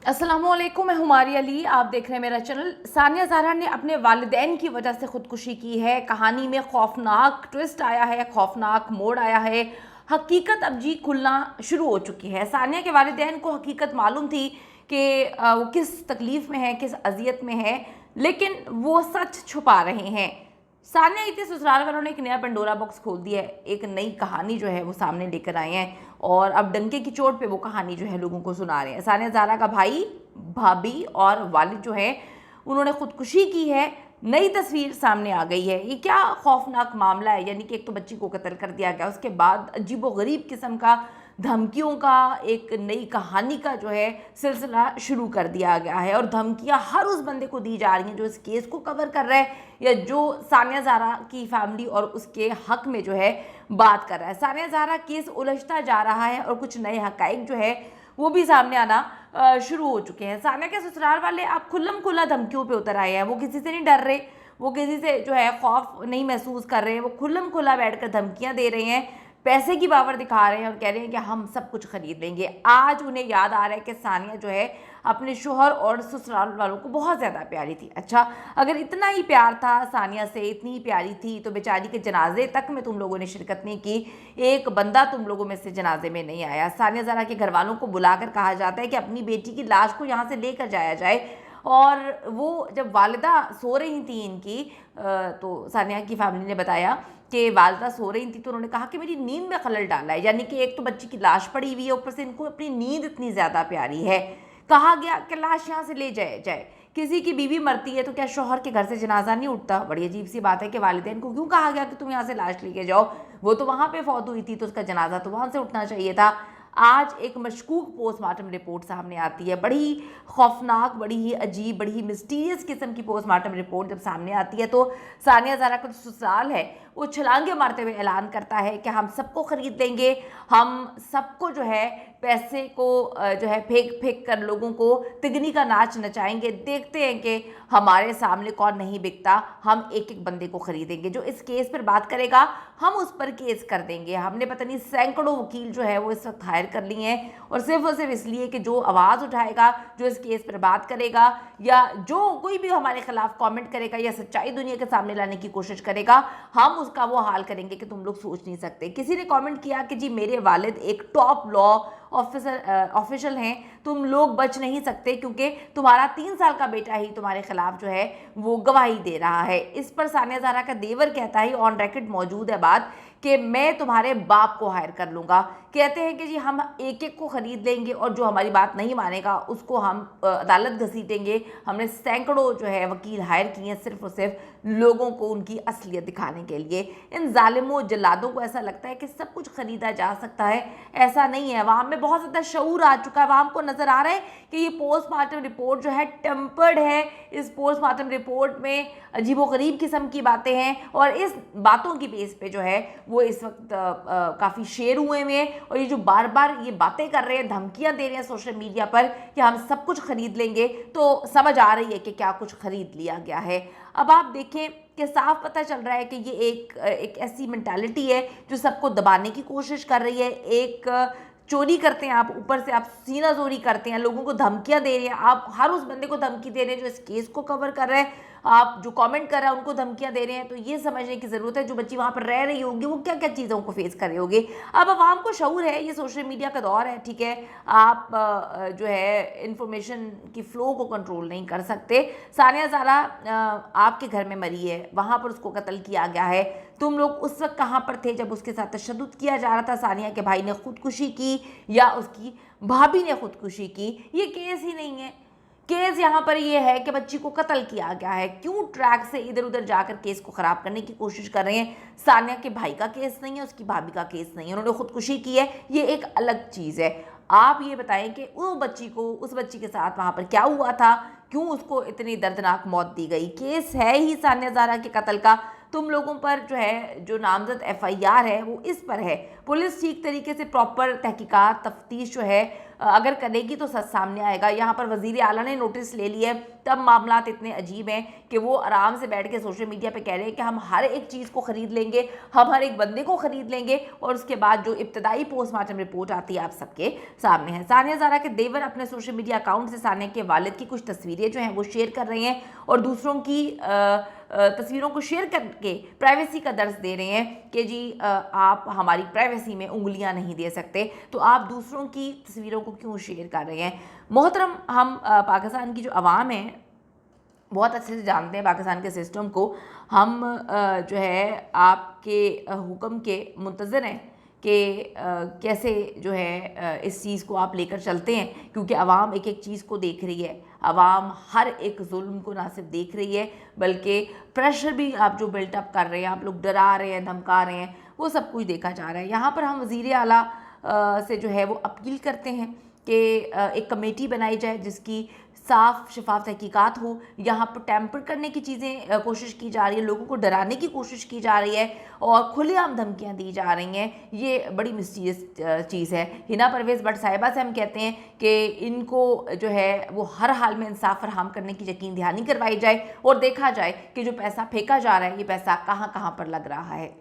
अस्सलामुअलैकुम, मैं हुमारी अली। आप देख रहे हैं मेरा चैनल। सानिया ज़हरा ने अपने वालिदैन की वजह से ख़ुदकुशी की है। कहानी में खौफनाक ट्विस्ट आया है, खौफनाक मोड़ आया है। हकीकत अब जी खुलना शुरू हो चुकी है। सानिया के वालिदैन को हकीकत मालूम थी कि वो किस तकलीफ़ में है, किस अजियत में है, लेकिन वो सच छुपा रहे हैं। सानिया इतने ससुराल वालों ने एक नया पंडोरा बॉक्स खोल दिया है। एक नई कहानी जो है वो सामने लेकर आए हैं और अब डंके की चोट पे वो कहानी जो है लोगों को सुना रहे हैं। सानिया ज़हरा का भाई, भाभी और वालिद जो है उन्होंने खुदकुशी की है। नई तस्वीर सामने आ गई है। ये क्या खौफनाक मामला है, यानी कि एक तो बच्ची को कत्ल कर दिया गया, उसके बाद अजीबोगरीब किस्म का धमकियों का एक नई कहानी का जो है सिलसिला शुरू कर दिया गया है। और धमकियां हर उस बंदे को दी जा रही हैं जो इस केस को कवर कर रहा है या जो सानिया ज़हरा की फैमिली और उसके हक में जो है बात कर रहा है। सानिया ज़हरा केस उलझता जा रहा है और कुछ नए हकाइक जो है वो भी सामने आना शुरू हो चुके हैं। सानिया के ससुराल वाले अब खुल्लम खुल्ला धमकियों पे उतर आए हैं। वो किसी से नहीं डर रहे, वो किसी से जो है खौफ नहीं महसूस कर रहे हैं। वो खुल्लम खुल्ला बैठकर धमकियां दे रहे हैं, पैसे की पावर दिखा रहे हैं और कह रहे हैं कि हम सब कुछ खरीद लेंगे। आज उन्हें याद आ रहा है कि सानिया जो है अपने शोहर और ससुराल वालों को बहुत ज़्यादा प्यारी थी। अच्छा, अगर इतना ही प्यार था सानिया से, इतनी ही प्यारी थी, तो बेचारी के जनाजे तक में तुम लोगों ने शिरकत नहीं की। एक बंदा तुम लोगों में से जनाजे में नहीं आया। सानिया ज़हरा के घर वालों को बुलाकर कहा जाता है कि अपनी बेटी की लाश को यहाँ से लेकर जाया जाए। और वो जब वालिदा सो रही थी इनकी, तो सानिया की फैमिली ने बताया कि वालिदा सो रही थी तो उन्होंने कहा कि मेरी नींद में खलल डाला है। यानी कि एक तो बच्ची की लाश पड़ी हुई है, ऊपर से इनको अपनी नींद इतनी ज़्यादा प्यारी है। कहा गया कि लाश यहाँ से ले जाए। किसी की बीवी मरती है तो क्या शौहर के घर से जनाजा नहीं उठता? बड़ी अजीब सी बात है कि वालिदैन को क्यों कहा गया कि तुम यहाँ से लाश लेके जाओ? वो तो वहाँ पे फौत हुई थी तो उसका जनाजा तो वहाँ से उठना चाहिए था। आज एक मशकूक पोस्टमार्टम रिपोर्ट सामने आती है, बड़ी खौफनाक, बड़ी ही अजीब, बड़ी ही मिस्टीरियस किस्म की पोस्टमार्टम रिपोर्ट जब सामने आती है तो सानिया ज़हरा का जो ससुराल है वो छलांगे मारते हुए ऐलान करता है कि हम सबको ख़रीद लेंगे, हम सबको जो है पैसे को जो है फेंक फेंक कर लोगों को तिगनी का नाच नचाएंगे। देखते हैं कि हमारे सामने कौन नहीं बिकता, हम एक एक बंदे को ख़रीदेंगे। जो इस केस पर बात करेगा हम उस पर केस कर देंगे। हमने पता नहीं सैकड़ों वकील जो है वो इस वक्त हायर कर लिए हैं और सिर्फ इसलिए कि जो आवाज़ उठाएगा, जो इस केस पर बात करेगा या जो कोई भी हमारे खिलाफ कमेंट करेगा या सच्चाई दुनिया के सामने लाने की कोशिश करेगा, हम उसका वो हाल करेंगे कि तुम लोग सोच नहीं सकते। किसी ने कमेंट किया कि जी मेरे वालिद एक टॉप लॉ ऑफिशियल हैं, तुम लोग बच नहीं सकते क्योंकि तुम्हारा 3 साल का बेटा ही तुम्हारे खिलाफ जो है वो गवाही दे रहा है। इस पर सानिया ज़हरा का देवर कहता है, ऑन रिकॉर्ड मौजूद है बात, कि मैं तुम्हारे बाप को हायर कर लूँगा। कहते हैं कि जी हम एक एक को ख़रीद लेंगे और जो हमारी बात नहीं मानेगा उसको हम अदालत घसीटेंगे। हमने सैकड़ों जो है वकील हायर किए हैं सिर्फ और सिर्फ लोगों को उनकी असलियत दिखाने के लिए। इन जालिमों जल्लादों को ऐसा लगता है कि सब कुछ ख़रीदा जा सकता है। ऐसा नहीं है। अवाम में बहुत ज़्यादा शऊर आ चुका है। अवाम को नज़र आ रहा है कि ये पोस्टमार्टम रिपोर्ट जो है टेम्पर्ड है। इस पोस्टमार्टम रिपोर्ट में अजीबोगरीब किस्म की बातें हैं और इस बातों की बेस पे जो है वो इस वक्त काफ़ी शेर हुए हैं। और ये जो बार बार ये बातें कर रहे हैं, धमकियां दे रहे हैं सोशल मीडिया पर कि हम सब कुछ खरीद लेंगे, तो समझ आ रही है कि क्या कुछ खरीद लिया गया है। अब आप देखें कि साफ पता चल रहा है कि ये एक ऐसी मेंटालिटी है जो सबको दबाने की कोशिश कर रही है। एक चोरी करते हैं आप, ऊपर से आप सीना जोरी करते हैं, लोगों को धमकियां दे रहे हैं, आप हर उस बंदे को धमकी दे रहे हैं जो इस केस को कवर कर रहे हैं, आप जो कमेंट कर रहे हैं उनको धमकियां दे रहे हैं। तो ये समझने की ज़रूरत है जो बच्ची वहाँ पर रह रही होगी वो क्या क्या चीज़ों को फेस कर रहे होंगे। अब आवाम को शऊर है, ये सोशल मीडिया का दौर है, ठीक है, आप जो है इंफॉर्मेशन की फ़्लो को कंट्रोल नहीं कर सकते। सानिया ज़हरा आपके घर में मरी है, वहाँ पर उसको कत्ल किया गया है, तुम लोग उस वक्त कहाँ पर थे जब उसके साथ तशद्दुद किया जा रहा था? सानिया के भाई ने खुदकुशी की या उसकी भाभी ने खुदकुशी की? ये केस ही नहीं है। केस यहाँ पर ये है कि बच्ची को कत्ल किया गया है। क्यों ट्रैक से इधर उधर जाकर केस को ख़राब करने की कोशिश कर रहे हैं? सानिया के भाई का केस नहीं है, उसकी भाभी का केस नहीं है, उन्होंने खुदकुशी की है, ये एक अलग चीज़ है। आप ये बताएं कि उस बच्ची के साथ वहाँ पर क्या हुआ था, क्यों उसको इतनी दर्दनाक मौत दी गई? केस है ही सानिया ज़हरा के कत्ल का। तुम लोगों पर जो है जो नामजद FIR है वो इस पर है। पुलिस ठीक तरीके से प्रॉपर तहकीकात तफ्तीश जो है अगर करेगी तो सच सामने आएगा। यहाँ पर वज़ीर आला ने नोटिस ले लिया है, तब मामलात इतने अजीब हैं कि वो आराम से बैठ के सोशल मीडिया पे कह रहे हैं कि हम हर एक चीज़ को ख़रीद लेंगे, हम हर एक बंदे को ख़रीद लेंगे, और उसके बाद जो इब्तदाई पोस्टमार्टम रिपोर्ट आती है आप सबके सामने है। सानिया ज़ारा के देवर अपने सोशल मीडिया अकाउंट से सानिया के वालिद की कुछ तस्वीरें जो हैं वो शेयर कर रहे हैं और दूसरों की तस्वीरों को शेयर करके प्राइवेसी का दर्स दे रहे हैं कि जी आप हमारी प्राइवेसी में उंगलियां नहीं दे सकते, तो आप दूसरों की तस्वीरों को क्यों शेयर कर रहे हैं। मोहतरम, हम पाकिस्तान की जो आवाम है बहुत अच्छे से जानते हैं पाकिस्तान के सिस्टम को। हम जो है आपके हुक्म के मुंतज़िर हैं कि कैसे जो है इस चीज़ को आप लेकर चलते हैं, क्योंकि आवाम एक एक चीज़ को देख रही है। आवाम हर एक जुल्म को ना सिर्फ देख रही है बल्कि प्रेशर भी आप जो बिल्टअप कर रहे हैं, आप लोग डरा रहे हैं, धमका रहे हैं, वो सब कुछ देखा जा रहा है। यहाँ पर हम वज़ीर आला से जो है वो अपील करते हैं कि एक कमेटी बनाई जाए जिसकी साफ़ शफाफ तहकीकात हो। यहाँ पर टैंपर करने की चीज़ें कोशिश की जा रही है, लोगों को डराने की कोशिश की जा रही है और खुलेआम धमकियाँ दी जा रही हैं। ये बड़ी मिस्टीरियस चीज़ है। हिना परवेज़ भट्ट साहिबा से हम कहते हैं कि इनको जो है वो हर हाल में इंसाफ फराहम करने की यकीन दहानी करवाई जाए और देखा जाए कि जो पैसा फेंका जा रहा है ये पैसा कहाँ कहाँ पर लग रहा है।